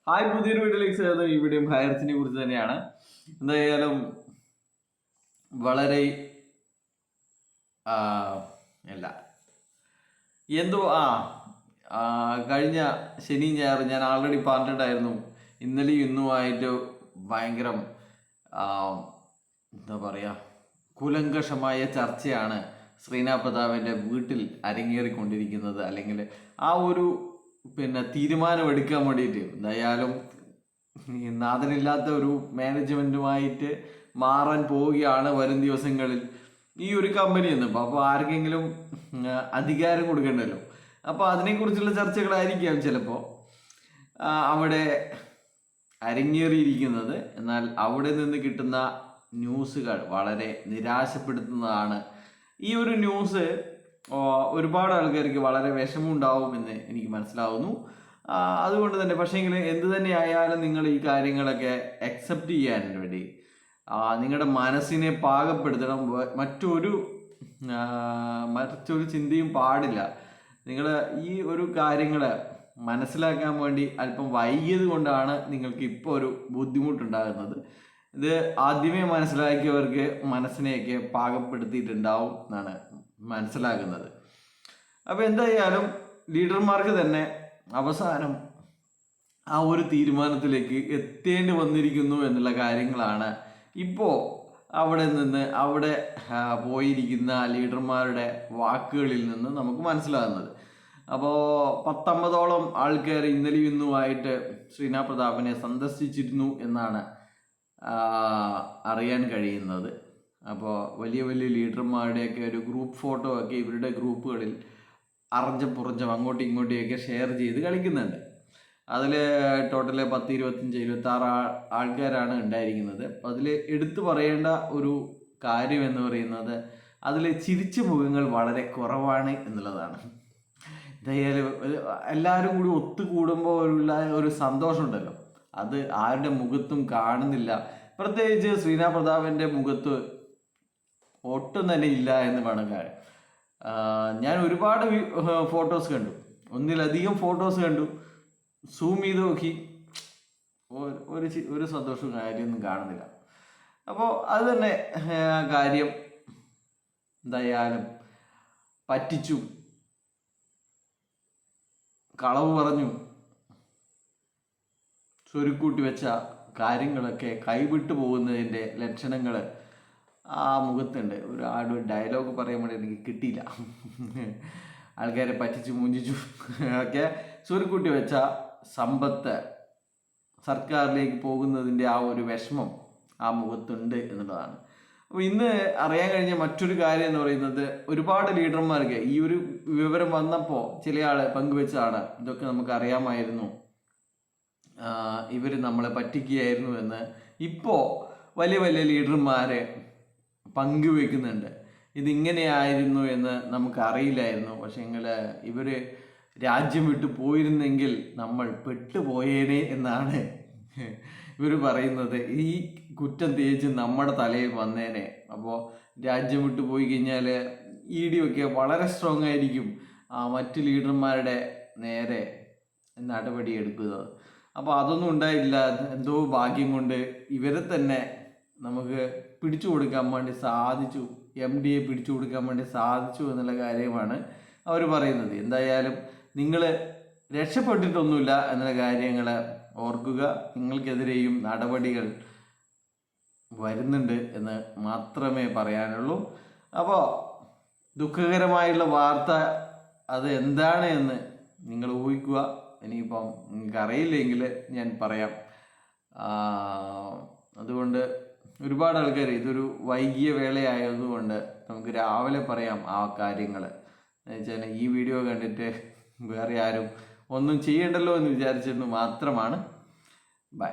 Hi, പുതിയൊരു വീഡിയോയിലേക്ക് സ്വാഗതം. ഈ വീഡിയോ ഹയർസിനെ കുറിച്ച് തന്നെയാണ്. എന്തായാലും വളരെ അല്ല എന്തോ കഴിഞ്ഞ ശനി ഞായർ ഞാൻ ആൾറെഡി പറഞ്ഞിട്ടായിരുന്നു. ഇന്നലെയും ഇന്നുമായിട്ട് ഭയങ്കര എന്താ പറയുക, കുലങ്കഷമായ ചർച്ചയാണ് ശ്രീനാഥ് പ്രതാപൻ്റെ വീട്ടിൽ അരങ്ങേറിക്കൊണ്ടിരിക്കുന്നത്. അല്ലെങ്കിൽ ആ ഒരു തീരുമാനമെടുക്കാൻ വേണ്ടിയിട്ട് എന്തായാലും നാഥനില്ലാത്ത ഒരു മാനേജ്മെൻറ്റുമായിട്ട് മാറാൻ പോവുകയാണ് വരും ദിവസങ്ങളിൽ ഈ ഒരു കമ്പനി എന്ന്. അപ്പോൾ ആർക്കെങ്കിലും അധികാരം കൊടുക്കണ്ടല്ലോ. അപ്പോൾ അതിനെക്കുറിച്ചുള്ള ചർച്ചകളായിരിക്കാം ചിലപ്പോൾ അവിടെ അരങ്ങേറിയിരിക്കുന്നത്. എന്നാൽ അവിടെ നിന്ന് കിട്ടുന്ന ന്യൂസുകൾ വളരെ നിരാശപ്പെടുത്തുന്നതാണ്. ഈ ഒരു ന്യൂസ് ഒരുപാട് ആൾക്കാർക്ക് വളരെ വിഷമമുണ്ടാവുമെന്ന് എനിക്ക് മനസ്സിലാവുന്നു. അതുകൊണ്ട് തന്നെ പക്ഷേങ്കിൽ എന്ത് തന്നെ ആയാലും നിങ്ങൾ ഈ കാര്യങ്ങളൊക്കെ അക്സെപ്റ്റ് ചെയ്യാൻ വേണ്ടി നിങ്ങളുടെ മനസ്സിനെ പാകപ്പെടുത്തണം. മറ്റൊരു ചിന്തയും പാടില്ല. നിങ്ങൾ ഈ ഒരു കാര്യങ്ങൾ മനസ്സിലാക്കാൻ വേണ്ടി അല്പം വൈകിയത് കൊണ്ടാണ് നിങ്ങൾക്ക് ഇപ്പോൾ ഒരു ബുദ്ധിമുട്ടുണ്ടാകുന്നത്. ഇത് ആദ്യമേ മനസ്സിലാക്കിയവർക്ക് മനസ്സിനെയൊക്കെ പാകപ്പെടുത്തിയിട്ടുണ്ടാവും എന്നാണ് മനസ്സിലാക്കുന്നത്. അപ്പോൾ എന്തായാലും ലീഡർമാർക്ക് തന്നെ അവസാനം ആ ഒരു തീരുമാനത്തിലേക്ക് എത്തേണ്ടി വന്നിരിക്കുന്നു എന്നുള്ള കാര്യങ്ങളാണ് ഇപ്പോൾ അവിടെ പോയിരിക്കുന്ന ലീഡർമാരുടെ വാക്കുകളിൽ നിന്ന് നമുക്ക് മനസ്സിലാകുന്നത്. അപ്പോൾ 19ഓളം ആൾക്കാർ ഇന്നലെയും ഇന്നുമായിട്ട് ശ്രീനാഥ് പ്രതാപനെ സന്ദർശിച്ചിരുന്നു എന്നാണ് അറിയാൻ കഴിയുന്നത്. അപ്പോൾ വലിയ വലിയ ലീഡർമാരുടെയൊക്കെ ഒരു ഗ്രൂപ്പ് ഫോട്ടോ ഒക്കെ ഇവരുടെ ഗ്രൂപ്പുകളിൽ പുറഞ്ചം അങ്ങോട്ടും ഇങ്ങോട്ടുമൊക്കെ ഷെയർ ചെയ്ത് കളിക്കുന്നുണ്ട്. അതിൽ ടോട്ടല് 10, 25, 26 ആൾക്കാരാണ് ഉണ്ടായിരിക്കുന്നത്. അപ്പോൾ അതിൽ എടുത്തു പറയേണ്ട ഒരു കാര്യം എന്ന് പറയുന്നത് അതിൽ ചിരിച്ച മുഖങ്ങൾ വളരെ കുറവാണ് എന്നുള്ളതാണ്. എന്തായാലും എല്ലാവരും കൂടി ഒത്തുകൂടുമ്പോൾ ഒരു സന്തോഷമുണ്ടല്ലോ, അത് ആരുടെ മുഖത്തും കാണുന്നില്ല. പ്രത്യേകിച്ച് ശ്രീനാഥ് പ്രതാപൻ്റെ മുഖത്ത് ഒട്ടും തന്നെ ഇല്ല എന്ന് വേണം കാര്യം. ഞാൻ ഒരുപാട് ഫോട്ടോസ് കണ്ടു, ഒന്നിലധികം ഫോട്ടോസ് കണ്ടു. സൂം ചെയ്ത് നോക്കി, ഒരു സന്തോഷവും കാര്യമൊന്നും കാണുന്നില്ല. അപ്പോൾ അത് തന്നെ കാര്യം എന്തായാലും പറ്റിച്ചു, കളവ് പറഞ്ഞു, സ്വരുക്കൂട്ടി വെച്ച കാര്യങ്ങളൊക്കെ കൈവിട്ടു പോകുന്നതിൻ്റെ ലക്ഷണങ്ങൾ ആ മുഖത്തുണ്ട്. ഒരു ഡയലോഗ് പറയാൻ വേണ്ടി എനിക്ക് കിട്ടിയില്ല. ആൾക്കാരെ പറ്റിച്ചു മൂഞ്ചിച്ചു ഒക്കെ സ്വരുക്കൂട്ടി വെച്ച സമ്പത്ത് സർക്കാരിലേക്ക് പോകുന്നതിൻ്റെ ആ ഒരു വിഷമം ആ മുഖത്തുണ്ട് എന്നുള്ളതാണ്. അപ്പോൾ ഇന്ന് അറിയാൻ കഴിഞ്ഞ മറ്റൊരു കാര്യം എന്ന് പറയുന്നത്, ഒരുപാട് ലീഡർമാർക്ക് ഈ ഒരു വിവരം വന്നപ്പോൾ ചില ആൾ പങ്കുവെച്ചതാണ്, ഇതൊക്കെ നമുക്ക് അറിയാമായിരുന്നു, ഇവർ നമ്മളെ പറ്റിക്കുകയായിരുന്നു എന്ന് ഇപ്പോൾ വലിയ വലിയ ലീഡർമാരെ പങ്കുവെക്കുന്നുണ്ട്. ഇതിങ്ങനെയായിരുന്നു എന്ന് നമുക്കറിയില്ലായിരുന്നു. പക്ഷേ ഇവർ രാജ്യം വിട്ടു പോയിരുന്നെങ്കിൽ നമ്മൾ പെട്ടുപോയേനെ എന്നാണ് ഇവർ പറയുന്നത്. ഈ കുറ്റം തേച്ച് നമ്മുടെ തലയിൽ വന്നേനെ. അപ്പോൾ രാജ്യം വിട്ടു പോയി കഴിഞ്ഞാൽ ED ഒക്കെ വളരെ സ്ട്രോങ് ആയിരിക്കും മറ്റു ലീഡർമാരുടെ നേരെ നടപടി എടുക്കുന്നത്. അപ്പോൾ അതൊന്നും ഉണ്ടായില്ല. എന്തോ ഭാഗ്യം കൊണ്ട് ഇവരെ തന്നെ നമുക്ക് പിടിച്ചു കൊടുക്കാൻ വേണ്ടി സാധിച്ചു, MD പിടിച്ചു കൊടുക്കാൻ വേണ്ടി സാധിച്ചു എന്നുള്ള കാര്യമാണ് അവർ പറയുന്നത്. എന്തായാലും നിങ്ങൾ രക്ഷപ്പെട്ടിട്ടൊന്നുമില്ല എന്നുള്ള കാര്യങ്ങൾ ഓർക്കുക. നിങ്ങൾക്കെതിരെയും നടപടികൾ വരുന്നുണ്ട് എന്ന് മാത്രമേ പറയാനുള്ളൂ. അപ്പോൾ ദുഃഖകരമായുള്ള വാർത്ത അത് എന്താണ് എന്ന് നിങ്ങൾ ഊഹിക്കുക. ഇനിയിപ്പം നിങ്ങൾക്ക് അറിയില്ലെങ്കിൽ ഞാൻ പറയാം. അതുകൊണ്ട് ഒരുപാട് ആൾക്കാർ ഇതൊരു വൈകിയ വേളയായതുകൊണ്ട് നമുക്ക് രാവിലെ പറയാം ആ കാര്യങ്ങൾ. എന്ന് വെച്ചാൽ ഈ വീഡിയോ കണ്ടിട്ട് വേറെ ആരും ഒന്നും ചെയ്യണ്ടല്ലോ എന്ന് വിചാരിച്ചിട്ട് മാത്രമാണ്. ബൈ.